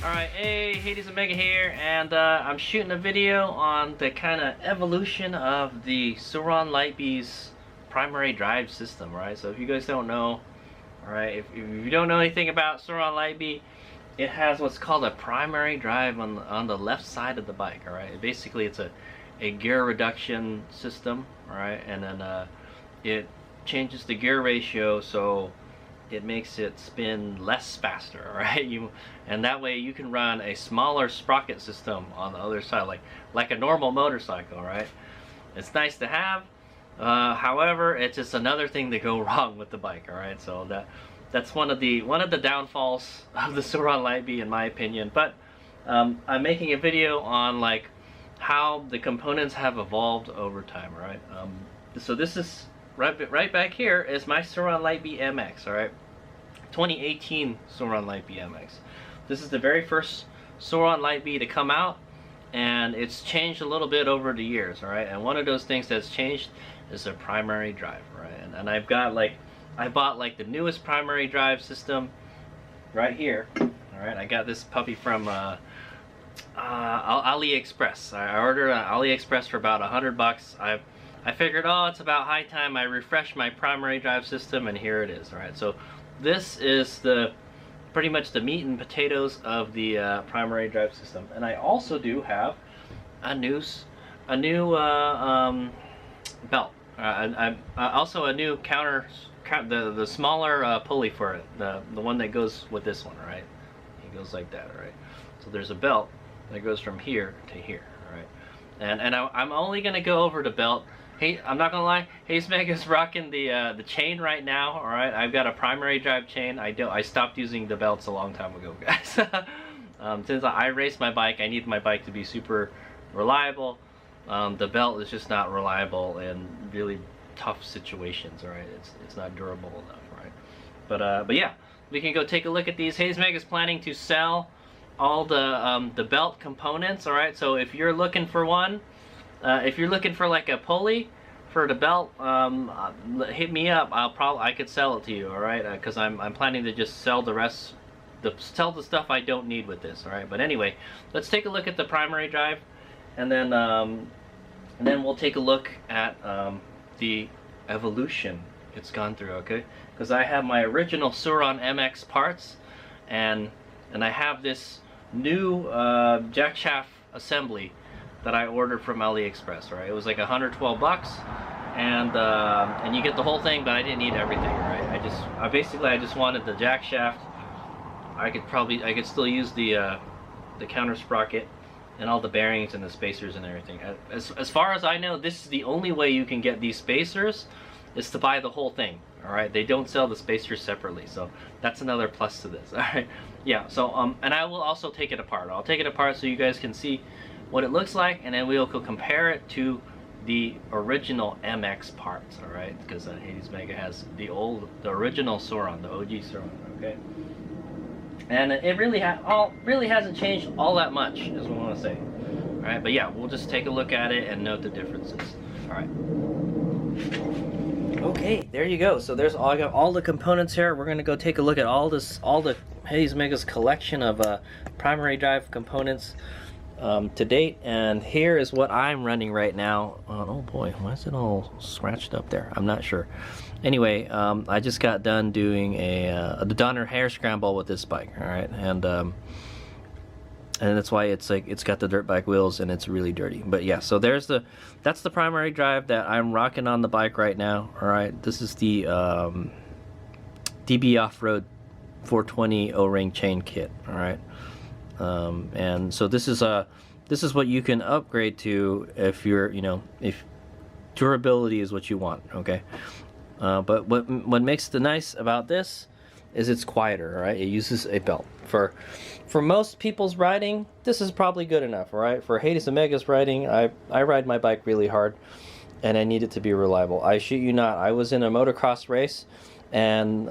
Alright, hey, Hades Omega here, and I'm shooting a video on the kind of evolution of the Sur Ron Light Bee's primary drive system, right? So if you guys don't know, alright, if you don't know anything about Sur Ron Light Bee, it has what's called a primary drive on the left side of the bike, alright? Basically, it's a gear reduction system, alright? And then it changes the gear ratio so it makes it spin less faster, right? And that way you can run a smaller sprocket system on the other side, like a normal motorcycle, right? It's nice to have. However, it's just another thing to go wrong with the bike, all right? So that's one of the downfalls of the Sur Ron Light Bee, in my opinion. But I'm making a video on like how the components have evolved over time, all right? So this is right back here is my Sur Ron Light Bee MX, all right? 2018 Sur Ron Light Bee MX. This is the very first Sur Ron Light Bee to come out, and it's changed a little bit over the years, all right? And one of those things that's changed is the primary drive, right? And I bought like the newest primary drive system right here, all right? I got this puppy from AliExpress. I ordered on AliExpress for about $100. I figured, oh, it's about high time I refresh my primary drive system, and here it is, all right? So this is pretty much the meat and potatoes of the primary drive system. And I also do have a new belt. Also a new the smaller pulley for it, the one that goes with this one, right? It goes like that, right? So there's a belt that goes from here to here, right? And I'm only gonna go over the belt. Hey, I'm not gonna lie, Hades Omega is rocking the chain right now, all right? I've got a primary drive chain. I stopped using the belts a long time ago, guys. Since I race my bike, I need my bike to be super reliable. The belt is just not reliable in really tough situations, all right? It's not durable enough, right? But yeah, we can go take a look at these. Hades Omega is planning to sell all the belt components, all right? So if you're looking for one, if you're looking for like a pulley for the belt, hit me up. I could sell it to you, all right? Because I'm planning to just sell the rest, sell the stuff I don't need with this, all right? But anyway, let's take a look at the primary drive, and then we'll take a look at the evolution it's gone through, okay? Because I have my original Sur Ron MX parts, and I have this new jack shaft assembly that I ordered from AliExpress, right? It was like $112, and you get the whole thing, but I didn't need everything, right? I just wanted the jack shaft. I could still use the counter sprocket and all the bearings and the spacers and everything. As far as I know, this is the only way you can get these spacers, is to buy the whole thing, all right? They don't sell the spacers separately, so that's another plus to this, all right? Yeah, so, and I will also take it apart. I'll take it apart so you guys can see what it looks like, and then we'll compare it to the original MX parts, all right? Because Hades Omega has the original Sur Ron, the OG Sur Ron, okay? And it really hasn't changed all that much, is what I want to say. All right, but yeah, we'll just take a look at it and note the differences. All right. Okay, there you go. So there's I got all the components here. We're gonna go take a look at all the Hades Omega's collection of primary drive components to date, and here is what I'm running right now. Oh boy, why is it all scratched up there? I'm not sure. Anyway, I just got done doing the Donner hair scramble with this bike, all right, and that's why it's got the dirt bike wheels and it's really dirty. But yeah, so that's the primary drive that I'm rocking on the bike right now. All right, this is the DB Off-Road 420 O-ring chain kit. All right. And so this is this is what you can upgrade to if you're, you know, if durability is what you want, okay? But what makes the nice about this is it's quieter, right? It uses a belt. For most people's riding, this is probably good enough, all right? For Hades Omega's riding, I ride my bike really hard, and I need it to be reliable. I shit you not, I was in a motocross race, and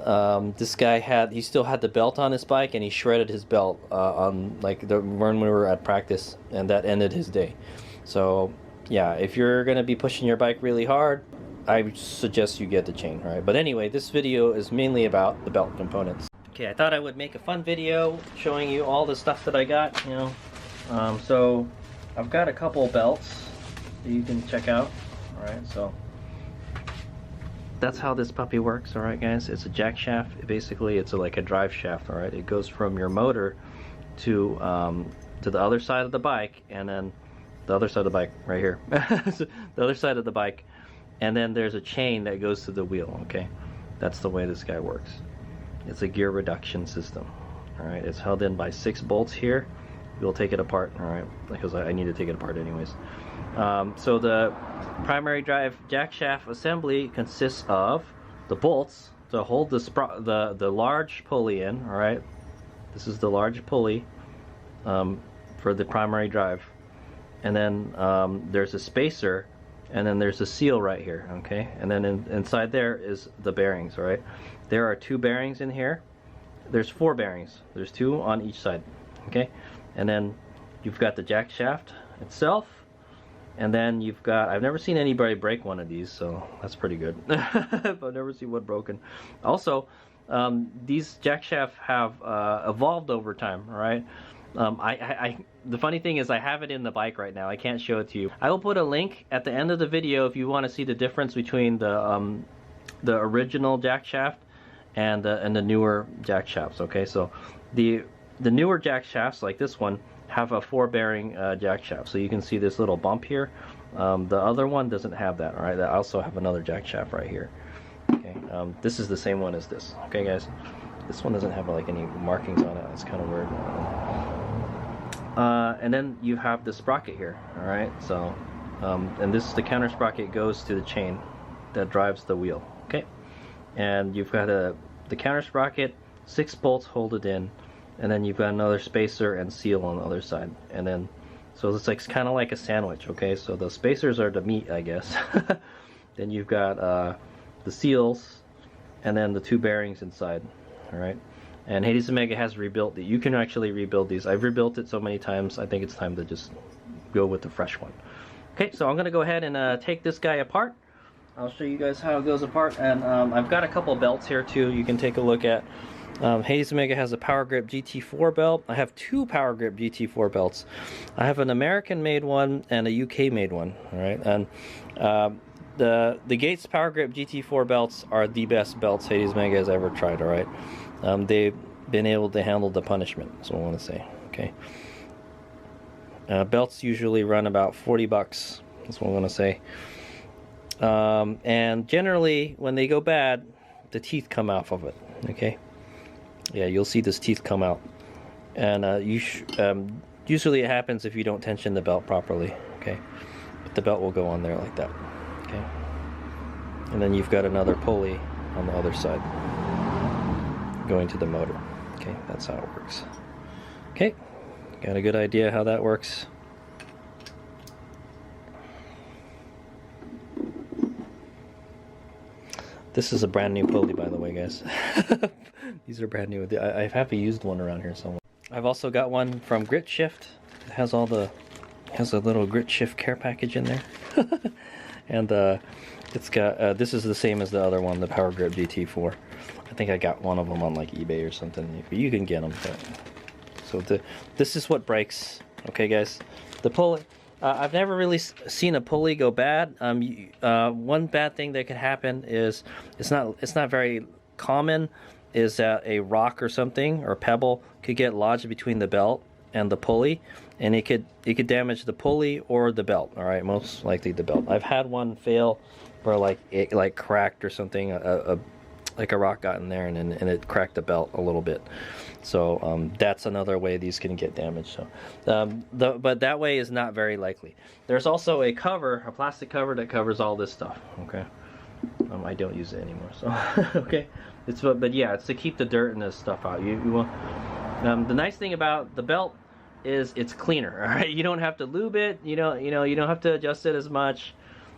this guy he still had the belt on his bike, and he shredded his belt on like when we were at practice, and that ended his day. So yeah, if you're gonna be pushing your bike really hard, I suggest you get the chain, right? But anyway, this video is mainly about the belt components. Okay, I thought I would make a fun video showing you all the stuff that I got, you know. So I've got a couple belts that you can check out. All right, so that's how this puppy works. All right, guys, it's a jack shaft. Basically, it's like a drive shaft. All right, it goes from your motor to the other side of the bike, and then the other side of the bike right here. So the other side of the bike, and then there's a chain that goes to the wheel. Okay, that's the way this guy works. It's a gear reduction system. All right, it's held in by 6 bolts here. We'll take it apart, all right, because I need to take it apart anyways. So the primary drive jack shaft assembly consists of the bolts to hold the large pulley in. All right, this is the large pulley for the primary drive, and then there's a spacer, and then there's a seal right here. Okay, and then inside there is the bearings. All right, there are 2 bearings in here. There's 4 bearings. There's 2 on each side. Okay, and then you've got the jack shaft itself. And then you've got, I've never seen anybody break one of these, so that's pretty good. I've never seen one broken. Also, these jack shafts have evolved over time, all right? The funny thing is I have it in the bike right now. I can't show it to you. I will put a link at the end of the video if you want to see the difference between the original jack shaft and the newer jack shafts, okay? So the newer jack shafts, like this one, have a 4-bearing jack shaft, so you can see this little bump here. The other one doesn't have that. All right, I also have another jack shaft right here. Okay, this is the same one as this. Okay, guys, this one doesn't have like any markings on it. It's kind of weird. And then you have the sprocket here. All right, so and this, the counter sprocket goes to the chain that drives the wheel. Okay, and you've got the counter sprocket, 6 bolts hold it in. And then you've got another spacer and seal on the other side, and then so it's like kind of like a sandwich. Okay, so the spacers are the meat, I guess. Then you've got the seals, and then the 2 bearings inside. All right, and Hades Omega has rebuilt it. You can actually rebuild these. I've rebuilt it so many times. I think it's time to just go with the fresh one. Okay, so I'm gonna go ahead and take this guy apart. I'll show you guys how it goes apart, and I've got a couple belts here too. You can take a look at. Hades Omega has a Power Grip GT4 belt. I have 2 Power Grip GT4 belts. I have an American-made one and a UK-made one. All right, and the Gates Power Grip GT4 belts are the best belts Hades Omega has ever tried. All right, they've been able to handle the punishment. That's what I want to say. Okay, belts usually run about $40. That's what I want to say. And generally, when they go bad, the teeth come off of it. Okay. Yeah, you'll see this teeth come out, and usually it happens if you don't tension the belt properly. Okay, but the belt will go on there like that. Okay, and then you've got another pulley on the other side going to the motor. Okay, that's how it works. Okay, got a good idea how that works. This is a brand new pulley, by the way, guys. These are brand new. I have a used one around here somewhere. I've also got one from Grit Shift. It has a little Grit Shift care package in there. And it's got, this is the same as the other one, the Power Grip GT4. I think I got one of them on like eBay or something. You can get them. But, so this is what breaks. Okay, guys. The pulley. I've never really seen a pulley go bad. One bad thing that could happen is it's not very common. Is that a rock or something or a pebble could get lodged between the belt and the pulley, and it could damage the pulley or the belt. All right, most likely the belt. I've had one fail where like it cracked or something. like a rock got in there and it cracked the belt a little bit. So that's another way these can get damaged. So, but that way is not very likely. There's also a cover, a plastic cover that covers all this stuff. Okay, I don't use it anymore. So okay, but yeah, it's to keep the dirt and this stuff out. You want the nice thing about the belt is it's cleaner. All right, you don't have to lube it. You don't have to adjust it as much.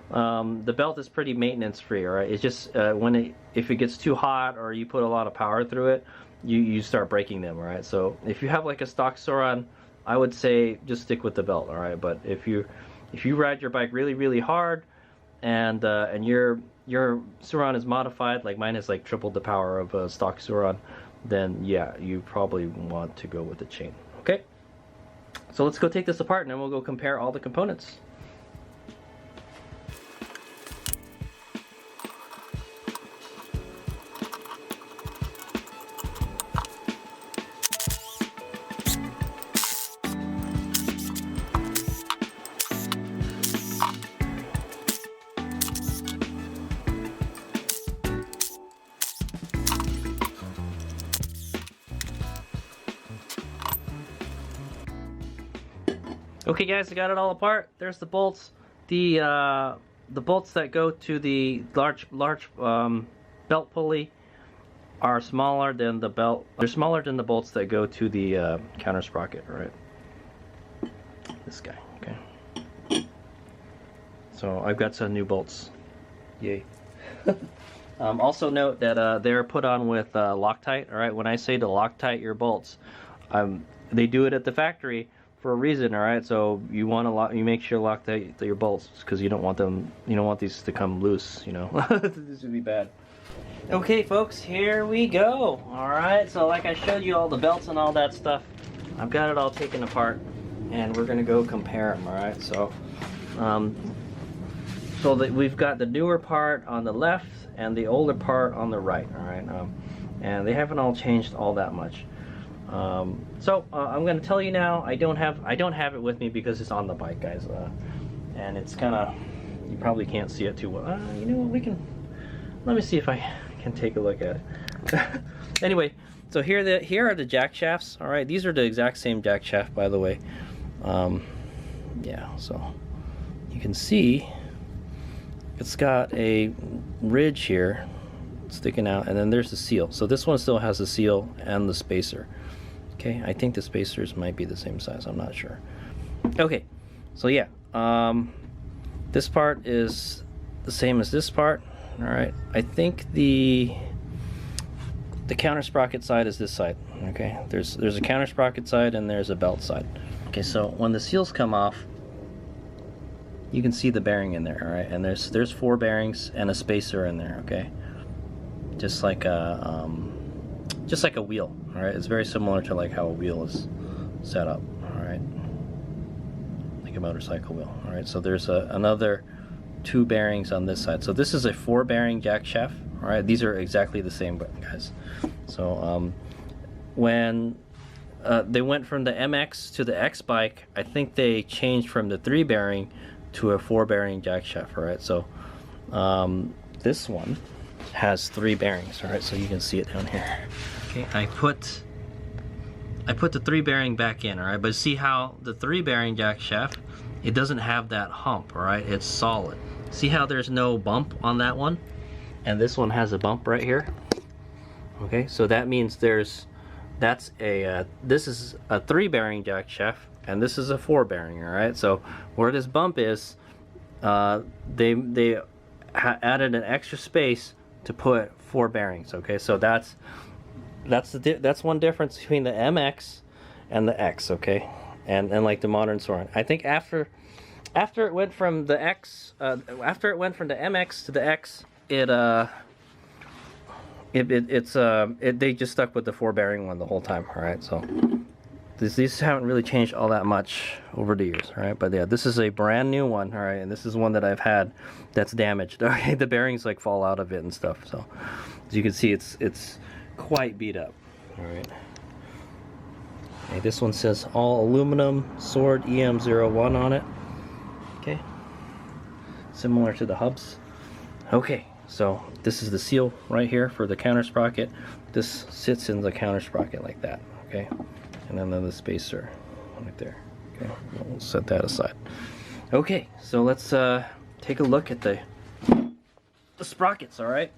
The belt is pretty maintenance free. All right, it's just if it gets too hot or you put a lot of power through it, you start breaking them. All right, so if you have like a stock Sur Ron, I would say just stick with the belt. All right, but if you ride your bike really hard and your Sur Ron is modified, like mine is like triple the power of a stock Sur Ron, then yeah, you probably want to go with the chain. Okay, so let's go take this apart and then we'll go compare all the components. Okay guys, I got it all apart. There's the bolts. The bolts that go to the large belt pulley are smaller than the belt. They're smaller than the bolts that go to the counter sprocket. All right. This guy. Okay. So I've got some new bolts. Yay. Also note that they're put on with Loctite. All right. When I say to Loctite your bolts, they do it at the factory for a reason. All right, so you make sure you Loctite your bolts because you don't want these to come loose. This would be bad. Okay folks, here we go. All right, so like I showed you all the belts and all that stuff, I've got it all taken apart and we're gonna go compare them. All right, so we've got the newer part on the left and the older part on the right. All right, and they haven't all changed all that much. I'm going to tell you now, I don't have it with me because it's on the bike, guys, and it's kind of, you probably can't see it too well. You know what, let me see if I can take a look at it. Anyway, so here are the jack shafts. All right, these are the exact same jack shaft, by the way. Yeah, so you can see it's got a ridge here sticking out, and then there's the seal. So this one still has the seal and the spacer. Okay, I think the spacers might be the same size, I'm not sure. Okay, so yeah, this part is the same as this part. All right, I think the counter sprocket side is this side. Okay, there's a counter sprocket side and there's a belt side. Okay, so when the seals come off, you can see the bearing in there. All right, and there's 4 bearings and a spacer in there. Okay, just like a wheel. All right, it's very similar to like how a wheel is set up. All right, like a motorcycle wheel. All right, so there's another 2 bearings on this side. So this is a 4 bearing jack shaft. All right, these are exactly the same, guys. So when they went from the MX to the X bike, I think they changed from the 3 bearing to a 4 bearing jack shaft. All right, so this one has 3 bearings. All right, so you can see it down here. Okay, I put the 3 bearing back in. All right, but see how the 3 bearing jack shaft, it doesn't have that hump. All right, it's solid. See how there's no bump on that one, and this one has a bump right here. Okay, so that means this is a 3 bearing jack shaft and this is a 4 bearing. All right, so where this bump is, they added an extra space to put 4 bearings. Okay, so that's one difference between the MX and the X. Okay, and like the modern Sur Ron. I think after it went from the X, after it went from the MX to the X, they just stuck with the 4 bearing one the whole time. All right, so these haven't really changed all that much over the years. All right, but yeah, this is a brand new one. All right, and this is one that I've had that's damaged. Okay, the bearings like fall out of it and stuff. So as you can see, it's quite beat up. All right. Okay, this one says all aluminum Sword EM01 on it. Okay, similar to the hubs. Okay, So this is the seal right here for the counter sprocket. This sits in the counter sprocket like that, okay? And then the spacer right there. Okay, we'll set that aside. Okay, so let's take a look at the sprockets, all right?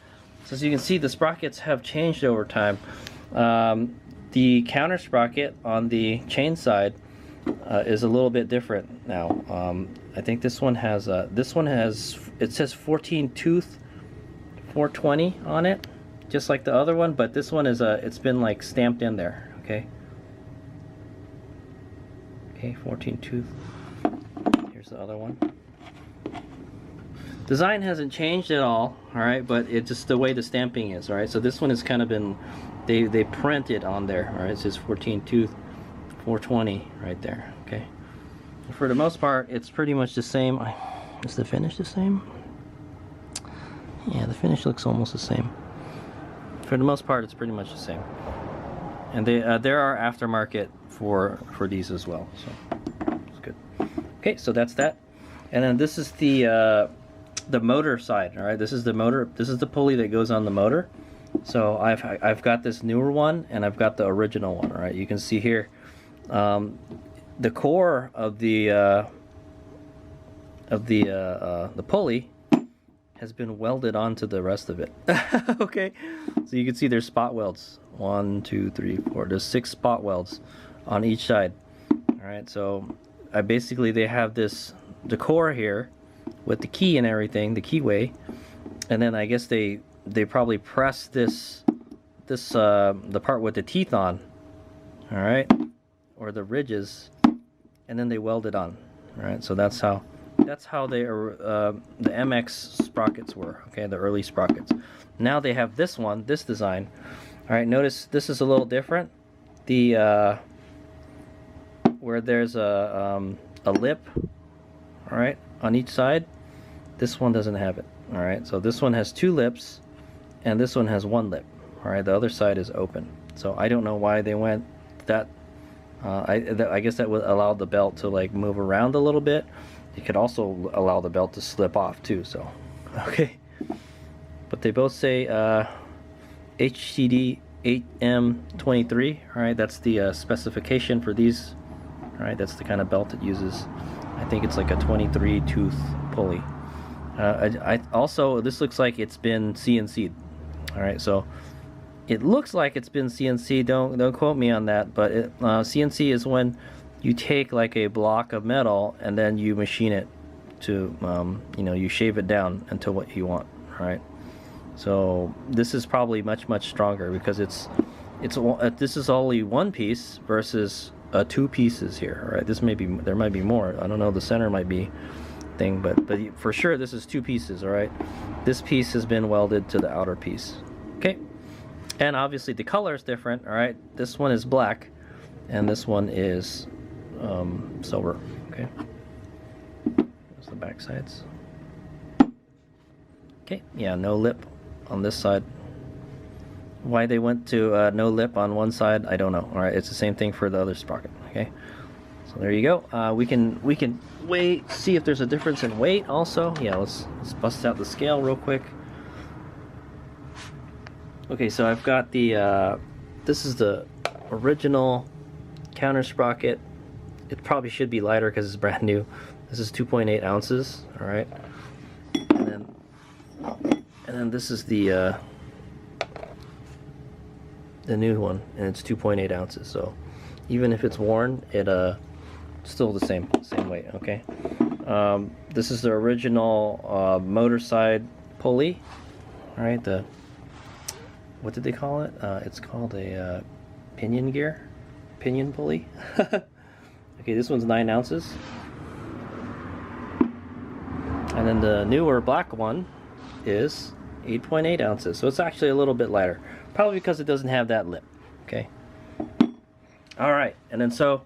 So as you can see, the sprockets have changed over time. The counter sprocket on the chain side is a little bit different now. I think this one has, it says 14 tooth 420 on it, just like the other one, but this one is it's been like stamped in there, okay? Okay, 14 tooth. Here's the other one. Design hasn't changed at all right, but it's just the way the stamping is, all right? So this one has kind of been, they print it on there, all right? It says 14 tooth 420 right there, okay? For the most part, it's pretty much the same. Is the finish the same? Yeah, the finish looks almost the same. For the most part, it's pretty much the same. And there are aftermarket for these as well, so it's good. Okay, so that's that. And then this is the motor side. All right, this is the motor. This is the pulley that goes on the motor. So I've got this newer one, and I've got the original one. All right, you can see here, the core of the pulley has been welded onto the rest of it. Okay, so you can see there's spot welds. 1, 2, 3, 4. There's 6 spot welds on each side. All right, so they have the core here with the key and everything, the keyway, and then I guess they probably press the part with the teeth on, all right, or the ridges, and then they weld it on. All right, so that's how the MX sprockets were, okay, the early sprockets. Now they have this design. All right, notice this is a little different. The where there's a lip, all right, on each side, this one doesn't have it. All right, so this one has 2 lips, and this one has 1 lip. All right, the other side is open. So I don't know why they went that. I guess that would allow the belt to like move around a little bit. It could also allow the belt to slip off too. So, okay. But they both say HCD 8M23. All right, that's the specification for these. All right, that's the kind of belt it uses. I think it's like a 23 tooth pulley. I also, this looks like it's been CNC'd. All right, so it looks like it's been CNC'd. Don't quote me on that, but CNC is when you take like a block of metal and then you machine it to, you shave it down until what you want. All right. So this is probably much stronger because this is only 1 piece versus 2 pieces here. All right. There might be more. I don't know. The center might be thing, but for sure this is 2 pieces. All right. This piece has been welded to the outer piece. Okay. And obviously the color is different. All right. This one is black, and this one is silver. Okay. There's the back sides. Okay. Yeah. No lip on this side. Why they went to no lip on one side, I don't know. All right. It's the same thing for the other sprocket. Okay. So there you go. We can see if there's a difference in weight also. Yeah, let's bust out the scale real quick. Okay, so I've got the this is the original counter sprocket. It probably should be lighter because it's brand new. This is 2.8 ounces. All right, and then this is the new one, and it's 2.8 ounces. So even if it's worn, it still the same weight. Okay. This is the original motor side pulley. All right. What did they call it? It's called a pinion pulley. Okay, this one's 9 ounces. And then the newer black one is 8.8 ounces. So it's actually a little bit lighter. Probably because it doesn't have that lip. Okay. All right, and then so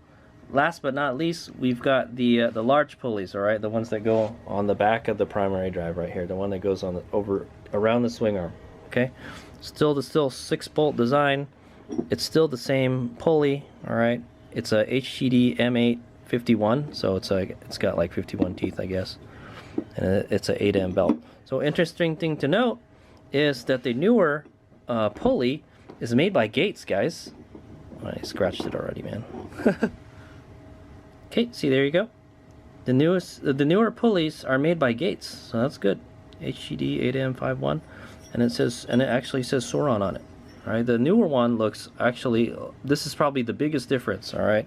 last but not least, we've got the large pulleys. All right, the ones that go on the back of the primary drive right here, the one that goes on around the swing arm. Okay, still 6-bolt design. It's still the same pulley. All right, it's a HTD M8 51, so it's got like 51 teeth, I guess, and it's a 8M belt. So interesting thing to note is that the newer pulley is made by Gates, guys. I scratched it already, man. Okay, see, there you go. The newer pulleys are made by Gates, so that's good. HGD 8M51, and it actually says Sur Ron on it. All right, the newer one looks actually. This is probably the biggest difference. All right.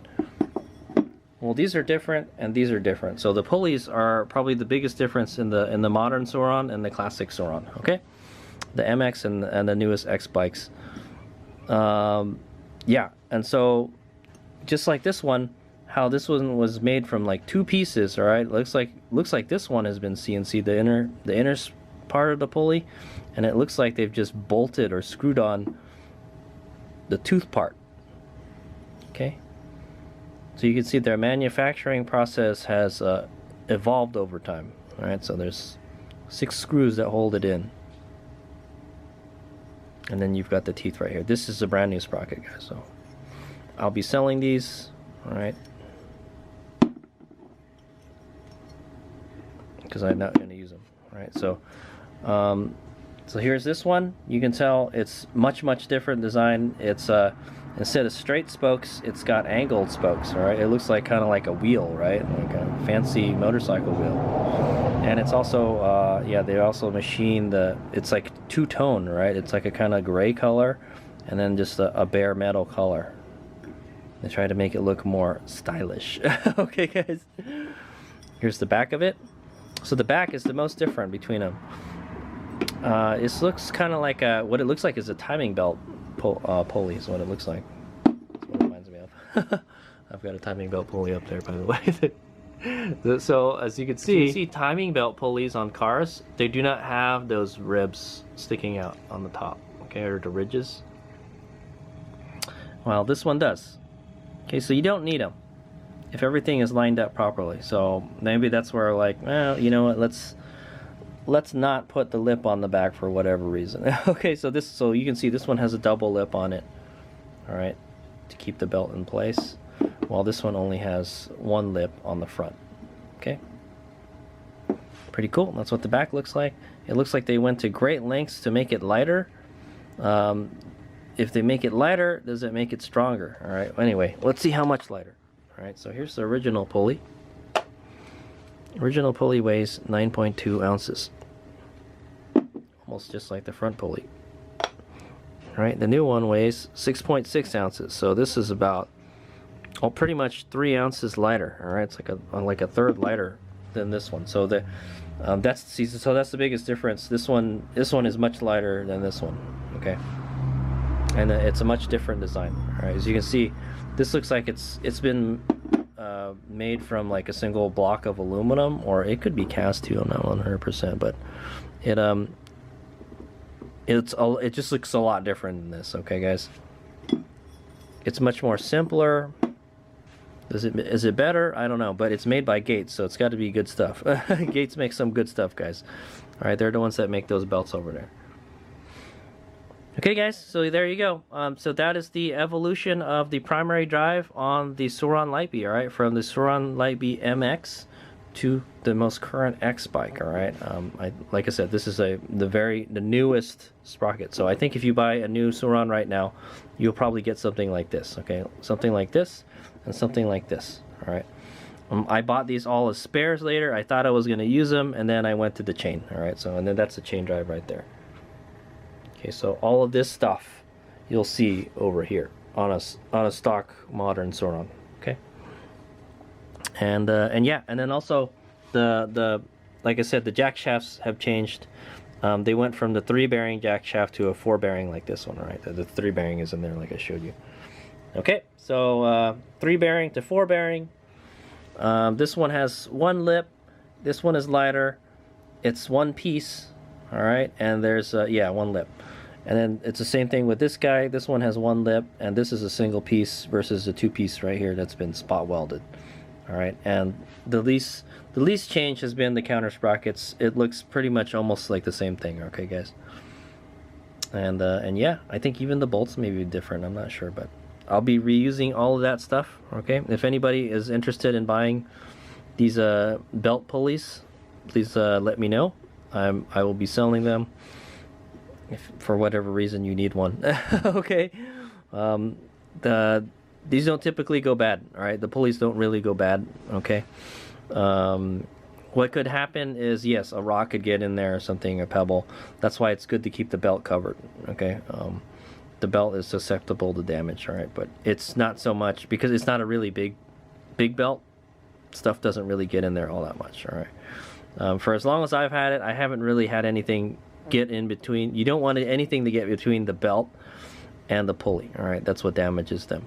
Well, these are different, and these are different. So the pulleys are probably the biggest difference in the modern Sur Ron and the classic Sur Ron. Okay, the MX and the newest X bikes. Yeah, and so just like this one, how this one was made from like 2 pieces. All right, looks like this one has been CNC, the inner part of the pulley, and it looks like they've just bolted or screwed on the tooth part. Okay, so you can see their manufacturing process has evolved over time. All right, so there's 6 screws that hold it in, and then you've got the teeth right here. This is a brand new sprocket, guys, so I'll be selling these. All right, because I'm not going to use them. All right, so so here's this one. You can tell it's much different design. It's instead of straight spokes, it's got angled spokes. All right, it looks like kind of like a wheel, right, like a fancy motorcycle wheel. And it's also yeah, they also machine it's like 2-tone, right? It's like a kind of gray color, and then just a bare metal color. They try to make it look more stylish. Okay, guys. Here's the back of it. So the back is the most different between them. It looks kind of like what it looks like is a timing belt pulley is what it looks like. That's what it reminds me of. I've got a timing belt pulley up there, by the way. So as you can see, timing belt pulleys on cars, they do not have those ribs sticking out on the top, okay, or the ridges. Well, this one does. Okay, so you don't need them if everything is lined up properly. So maybe that's where, like, well, you know what, let's not put the lip on the back for whatever reason. Okay, so you can see this one has a double lip on it, all right, to keep the belt in place, while this one only has 1 lip on the front. Okay, pretty cool. That's what the back looks like. It looks like they went to great lengths to make it lighter. If they make it lighter, does it make it stronger? All right, anyway, let's see how much lighter. All right, so here's the original pulley. Original pulley weighs 9.2 ounces. Almost just like the front pulley. All right, the new one weighs 6.6 ounces. So this is about, well, pretty much 3 ounces lighter. All right, it's like a third lighter than this one. So that's the biggest difference. This one is much lighter than this one. Okay, and it's a much different design. All right, as you can see, this looks like it's been made from like a single block of aluminum, or it could be cast too. I'm not 100%, but it just looks a lot different than this. Okay, guys, it's much more simpler. Is it better? I don't know, but it's made by Gates, so it's got to be good stuff. Gates makes some good stuff, guys. All right, they're the ones that make those belts over there. Okay, guys, so there you go. So that is the evolution of the primary drive on the Sur Ron Light Bee, all right, from the Sur Ron Light Bee MX to the most current X bike, all right. Like I said, this is the newest sprocket. So I think if you buy a new Sur Ron right now, you'll probably get something like this, okay, something like this and something like this, all right. I bought these all as spares later. I thought I was going to use them, and then I went to the chain, all right. So and then that's the chain drive right there. Okay, so all of this stuff you'll see over here on a stock modern Sur Ron. Okay, and yeah, and then also the like I said, the jack shafts have changed. They went from the 3-bearing jack shaft to a 4-bearing like this one. All right, the 3-bearing is in there like I showed you. Okay, so 3-bearing to 4-bearing. This one has 1 lip. This one is lighter. It's 1 piece. All right, and there's yeah, 1 lip. And then it's the same thing with this guy. This one has 1 lip, and this is a single piece versus the 2-piece right here that's been spot welded. All right, and the least change has been the counter sprockets. It looks pretty much almost like the same thing. Okay, guys. And yeah, I think even the bolts may be different. I'm not sure, but I'll be reusing all of that stuff. Okay, if anybody is interested in buying these belt pulleys, please let me know. I will be selling them. if for whatever reason you need one. Okay. These don't typically go bad. All right, the pulleys don't really go bad. Okay. What could happen is, yes, a rock could get in there or something, a pebble. That's why it's good to keep the belt covered. Okay. The belt is susceptible to damage. All right, but it's not so much because it's not a really big belt. Stuff doesn't really get in there all that much. All right. For as long as I've had it, I haven't really had anything get in between. You don't want anything to get between the belt and the pulley. All right, that's what damages them.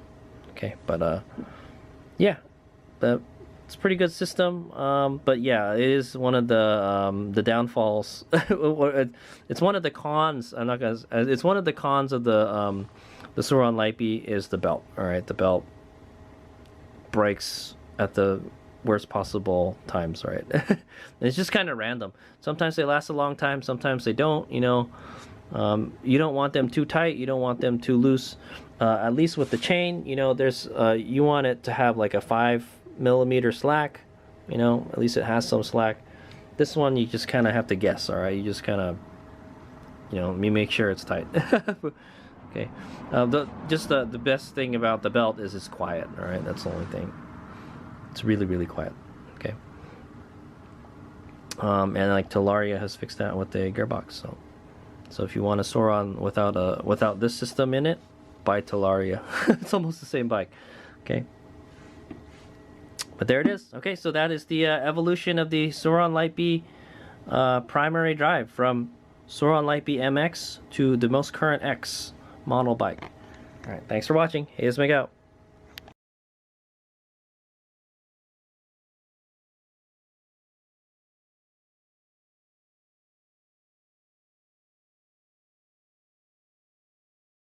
Okay, but yeah, it's a pretty good system. But yeah, it is one of the downfalls. It's one of the cons. I'm not gonna. It's one of the cons of the Sur Ron Light Bee is the belt. All right, the belt breaks at the worst possible times. Right, it's just kind of random. Sometimes they last a long time. Sometimes they don't. You know. You don't want them too tight, you don't want them too loose. At least with the chain, you know, there's you want it to have like a 5mm slack, you know, at least it has some slack. This one you just kind of have to guess. All right, you just kind of, you know, make sure it's tight. Okay. The best thing about the belt is it's quiet. All right, that's the only thing. It's really quiet. Okay. And like Talaria has fixed that with the gearbox. So if you want a Sur Ron without this system in it, buy Talaria. It's almost the same bike. Okay. But there it is. Okay, so that is the evolution of the Sur Ron Light Bee primary drive from Sur Ron Light Bee MX to the most current X model bike. All right, thanks for watching. Hey, let's make out.